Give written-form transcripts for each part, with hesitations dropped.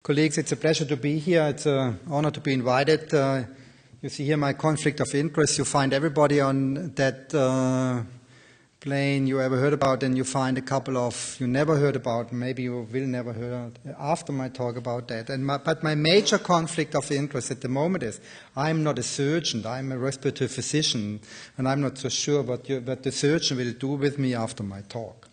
Colleagues, it's a pleasure to be here. It's an honor to be invited. You see here my conflict of interest. You find everybody on that plane you ever heard about, and you find a couple of you never heard about. Maybe you will never hear after my talk about that. But my major conflict of interest at the moment is I'm not a surgeon. I'm a respiratory physician, and I'm not so sure what the surgeon will do with me after my talk.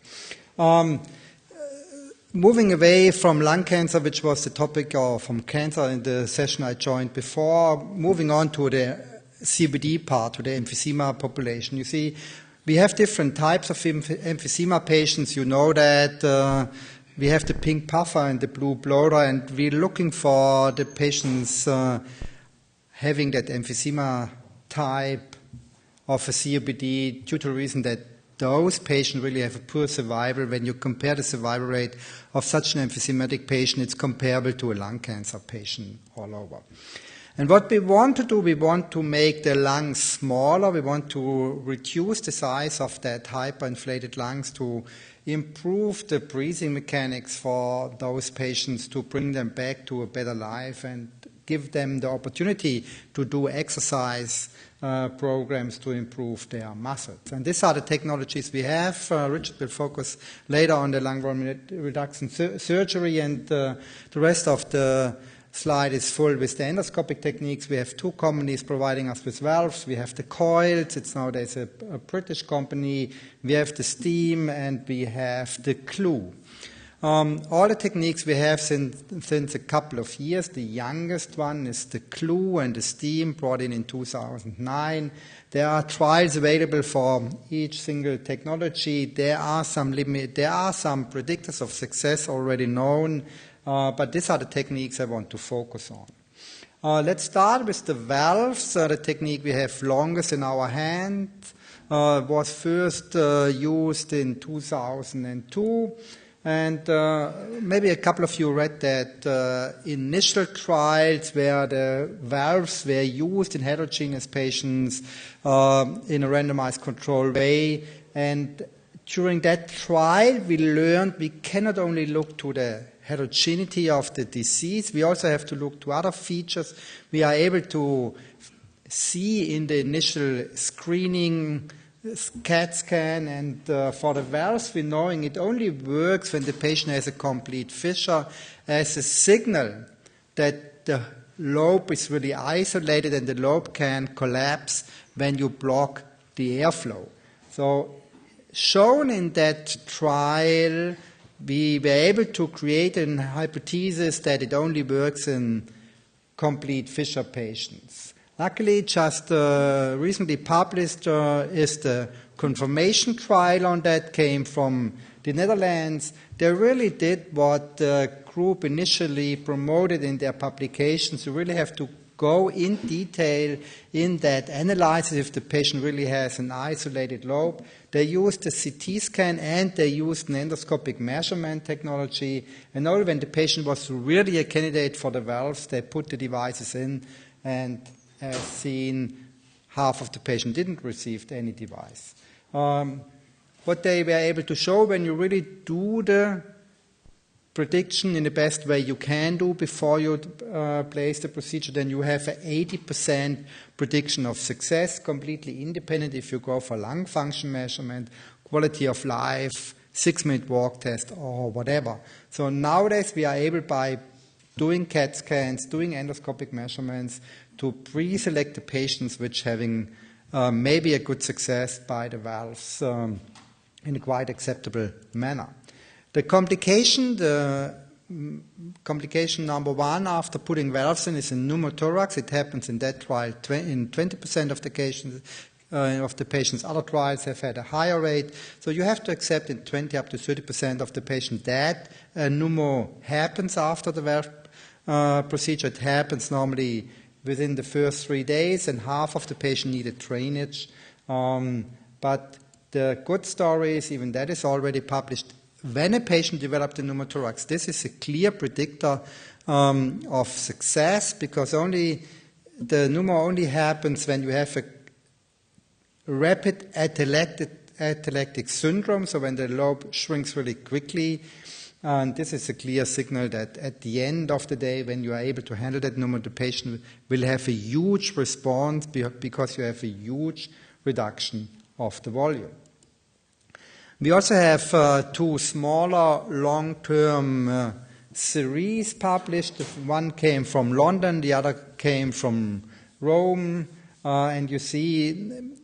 Moving away from lung cancer, which was the topic from cancer in the session I joined before, moving on to the COPD part, to the emphysema population. You see, we have different types of emphysema patients. You know that we have the pink puffer and the blue bloater, and we're looking for the patients having that emphysema type of a COPD due to the reason that those patients really have a poor survival. When you compare the survival rate of such an emphysematic patient, it's comparable to a lung cancer patient all over. And what we want to do, we want to make the lungs smaller. We want to reduce the size of that hyperinflated lungs to improve the breathing mechanics for those patients, to bring them back to a better life and give them the opportunity to do exercise programs to improve their muscles. And these are the technologies we have. Richard will focus later on the lung volume reduction surgery, and the rest of the slide is full with the endoscopic techniques. We have two companies providing us with valves. We have the coils. It's nowadays a British company. We have the steam, and we have the glue. All the techniques we have since a couple of years. The youngest one is the glue and the steam, brought in 2009. There are trials available for each single technology. There are some predictors of success already known, but these are the techniques I want to focus on. Let's start with the valves. The technique we have longest in our hand was first used in 2002. And maybe a couple of you read that initial trials where the valves were used in heterogeneous patients in a randomized control way. And during that trial, we learned we cannot only look to the heterogeneity of the disease, we also have to look to other features. We are able to see in the initial screening CAT scan, and for the valves, we're knowing it only works when the patient has a complete fissure as a signal that the lobe is really isolated and the lobe can collapse when you block the airflow. So, shown in that trial, we were able to create a hypothesis that it only works in complete fissure patients. Luckily, just recently published is the confirmation trial on that, came from the Netherlands. They really did what the group initially promoted in their publications. You really have to go in detail in that analysis if the patient really has an isolated lobe. They used a CT scan and they used an endoscopic measurement technology. And only when the patient was really a candidate for the valves, they put the devices in, and as seen, half of the patient didn't receive any device. What they were able to show, when you really do the prediction in the best way you can do before you place the procedure, then you have an 80% prediction of success, completely independent if you go for lung function measurement, quality of life, 6-minute walk test, or whatever. So nowadays we are able, by doing CAT scans, doing endoscopic measurements, to pre-select the patients which having maybe a good success by the valves in a quite acceptable manner. The complication number one after putting valves in is in pneumothorax. It happens in that trial in 20% of the cases. Of the patients, other trials have had a higher rate. So you have to accept in 20 up to 30% of the patient that pneumo happens after the valve procedure. It happens normally within the first 3 days, and half of the patient needed drainage. But the good story is, even that is already published, when a patient developed a pneumothorax, this is a clear predictor of success, because the pneumo only happens when you have a rapid atelectic syndrome, so when the lobe shrinks really quickly. And this is a clear signal that at the end of the day, when you are able to handle that pneumonia, the patient will have a huge response because you have a huge reduction of the volume. We also have two smaller long-term series published. One came from London, the other came from Rome. And you see,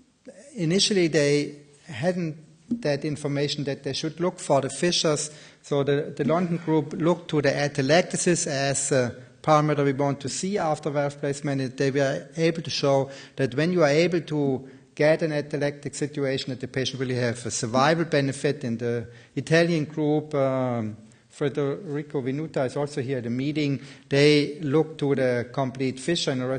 initially they hadn't that information that they should look for the fissures. So the London group looked to the atelectasis as a parameter we want to see after valve placement. They were able to show that when you are able to get an atelectic situation, that the patient really have a survival benefit. In the Italian group, Federico Venuta is also here at the meeting. They looked to the complete fissure in a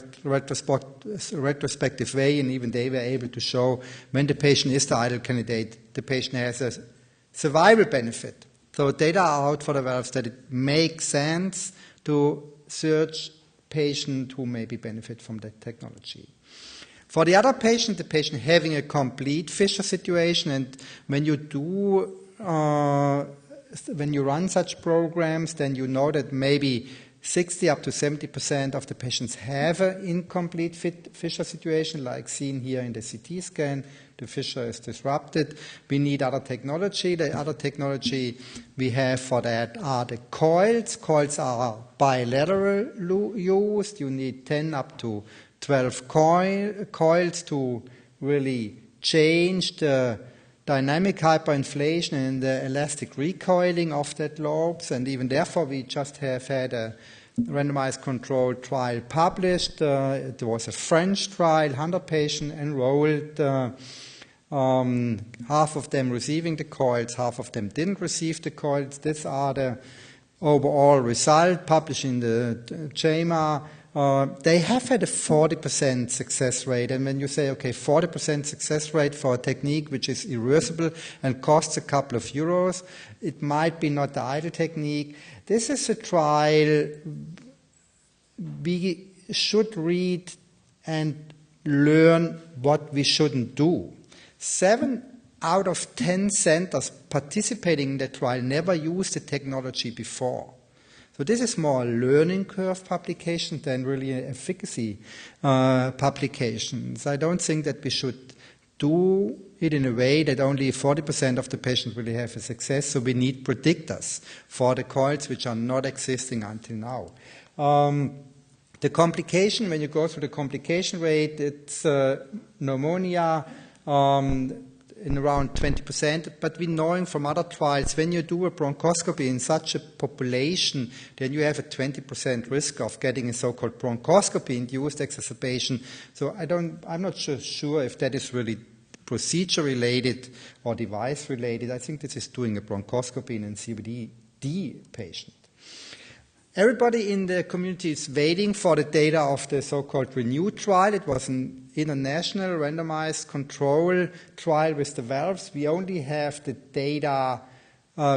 retrospective way, and even they were able to show when the patient is the ideal candidate, the patient has a survival benefit. So data are out for the valves that it makes sense to search patients who maybe benefit from that technology. For the other patient, the patient having a complete fissure situation, and when you do when you run such programs, then you know that maybe 60 up to 70% of the patients have an incomplete fissure situation, like seen here in the CT scan. The fissure is disrupted. We need other technology. The other technology we have for that are the coils. Coils are bilateral used. You need 10 up to 12 coils to really change the dynamic hyperinflation and the elastic recoiling of that lobes, and even therefore we just have had a randomized controlled trial published. It was a French trial, 100 patients enrolled, half of them receiving the coils, half of them didn't receive the coils. These are the overall result published in the JAMA. They have had a 40% success rate, and when you say, okay, 40% success rate for a technique which is irreversible and costs a couple of euros, it might be not the ideal technique. This is a trial we should read and learn what we shouldn't do. 7 out of 10 centers participating in the trial never used the technology before. So this is more a learning curve publication than really an efficacy publications. I don't think that we should do it in a way that only 40% of the patients really have a success. So we need predictors for the coils which are not existing until now. The complication, when you go through the complication rate, it's pneumonia, in around 20%, but we knowing from other trials, when you do a bronchoscopy in such a population, then you have a 20% risk of getting a so-called bronchoscopy-induced exacerbation. So I'm not sure if that is really procedure-related or device-related. I think this is doing a bronchoscopy in a COPD patient. Everybody in the community is waiting for the data of the so-called RENEW trial. It was an international randomized control trial with the valves. We only have the data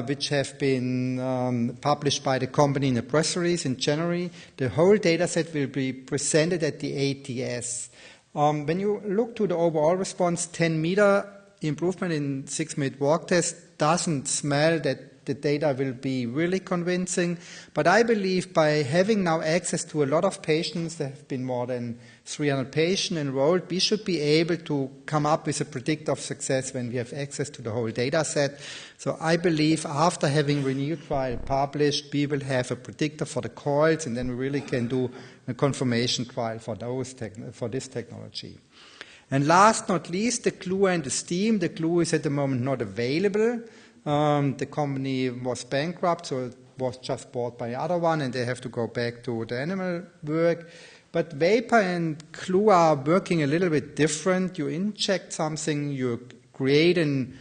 which have been published by the company in a press release in January. The whole data set will be presented at the ATS. When you look to the overall response, 10-meter improvement in 6-minute walk test doesn't smell that the data will be really convincing. But I believe by having now access to a lot of patients, there have been more than 300 patients enrolled, we should be able to come up with a predictor of success when we have access to the whole data set. So I believe after having RENEW trial published, we will have a predictor for the coils, and then we really can do a confirmation trial for this technology. And last not least, the glue and the steam. The glue is at the moment not available. The company was bankrupt, so it was just bought by the other one, and they have to go back to the animal work. But vapor and glue are working a little bit different. You inject something, you create an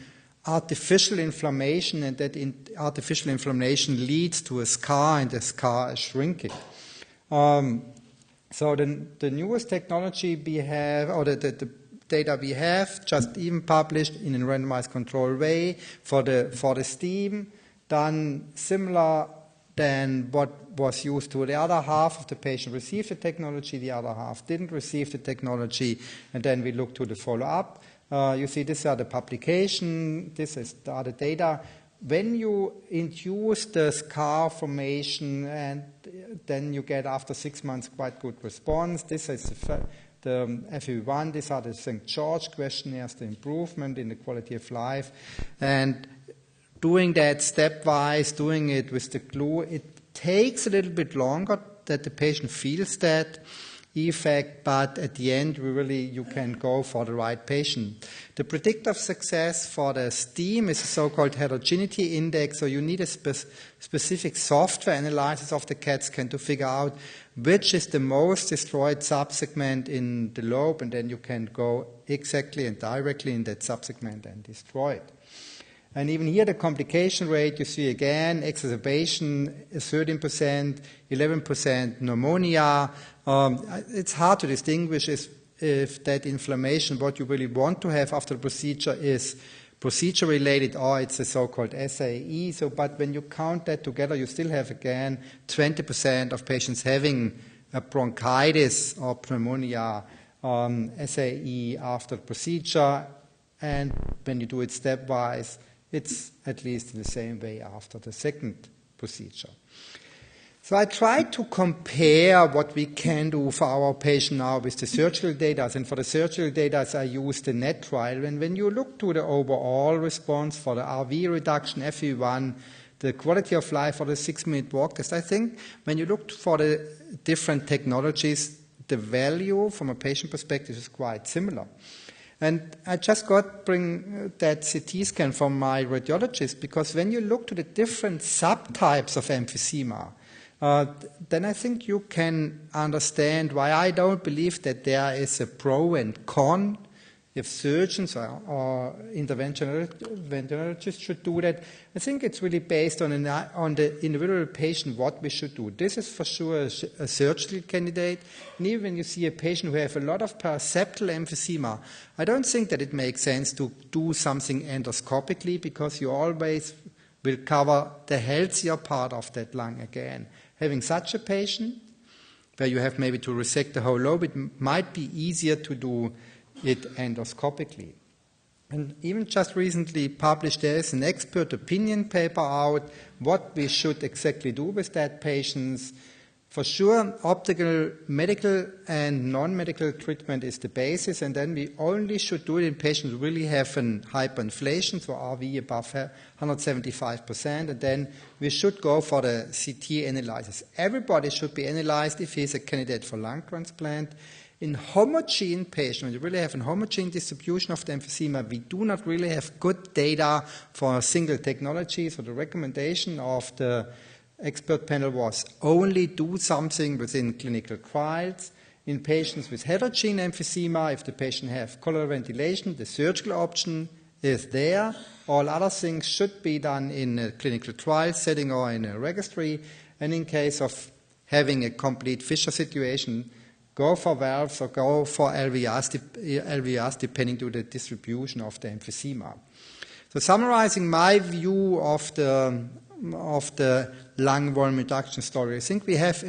artificial inflammation, and that artificial inflammation leads to a scar, and the scar is shrinking. So the newest technology we have, or the data we have, just even published in a randomized control way for the steam, done similar than what was used to the other half of the patient received the technology, the other half didn't receive the technology, and then we look to the follow-up. You see, these are the publication, are the data. when you induce the scar formation, and then you get after 6 months quite good response. This is the FEV1. These are the St. George questionnaires, the improvement in the quality of life. And doing that stepwise, doing it with the glue, it takes a little bit longer that the patient feels that effect, but at the end, you can go for the right patient. The predictor of success for the STEAM is a so-called heterogeneity index, so you need a specific software analysis of the CAT scan to figure out which is the most destroyed subsegment in the lobe, and then you can go exactly and directly in that subsegment and destroy it. And even here, the complication rate, you see again, exacerbation, 13%, 11% pneumonia. It's hard to distinguish if that inflammation, what you really want to have after the procedure, is procedure-related or it's a so-called SAE. But when you count that together, you still have, again, 20% of patients having a bronchitis or pneumonia SAE after the procedure. And when you do it stepwise, it's at least in the same way after the second procedure. So I tried to compare what we can do for our patient now with the surgical data. And for the surgical data, I used the NET trial. And when you look to the overall response for the RV reduction, FEV1, the quality of life for the 6-minute walk test, I think when you look for the different technologies, the value from a patient perspective is quite similar. And I just bring that CT scan from my radiologist, because when you look to the different subtypes of emphysema, then I think you can understand why I don't believe that there is a pro and con if surgeons or interventionalists should do that. I think it's really based on the individual patient what we should do. This is for sure a surgical candidate. And even when you see a patient who has a lot of paraseptal emphysema, I don't think that it makes sense to do something endoscopically, because you always will cover the healthier part of that lung again. Having such a patient, where you have maybe to resect the whole lobe, it might be easier to do it endoscopically. And even just recently published, there is an expert opinion paper out what we should exactly do with that patients. For sure, optical, medical, and non-medical treatment is the basis, and then we only should do it in patients who really have an hyperinflation, so RV above 175%, and then we should go for the CT analysis. Everybody should be analyzed if he's a candidate for lung transplant. In homogeneous patients, when you really have a homogeneous distribution of the emphysema, we do not really have good data for a single technology, so the recommendation of the expert panel was only do something within clinical trials. In patients with heterogeneous emphysema, if the patient has cholera ventilation, the surgical option is there. All other things should be done in a clinical trial setting or in a registry. And in case of having a complete fissure situation, go for valves or go for LVRs depending on the distribution of the emphysema. So summarizing my view of the lung volume reduction story, I think we have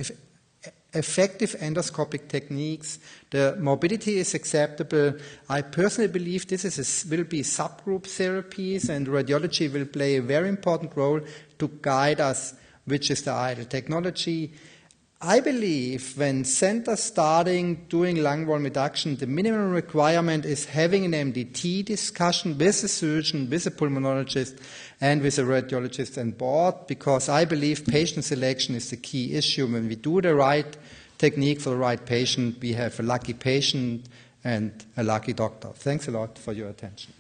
effective endoscopic techniques. The morbidity is acceptable. I personally believe this will be subgroup therapies, and radiology will play a very important role to guide us which is the ideal technology. I believe when centers starting doing lung volume reduction, the minimum requirement is having an MDT discussion with a surgeon, with a pulmonologist, and with a radiologist on board, because I believe patient selection is the key issue. When we do the right technique for the right patient, we have a lucky patient and a lucky doctor. Thanks a lot for your attention.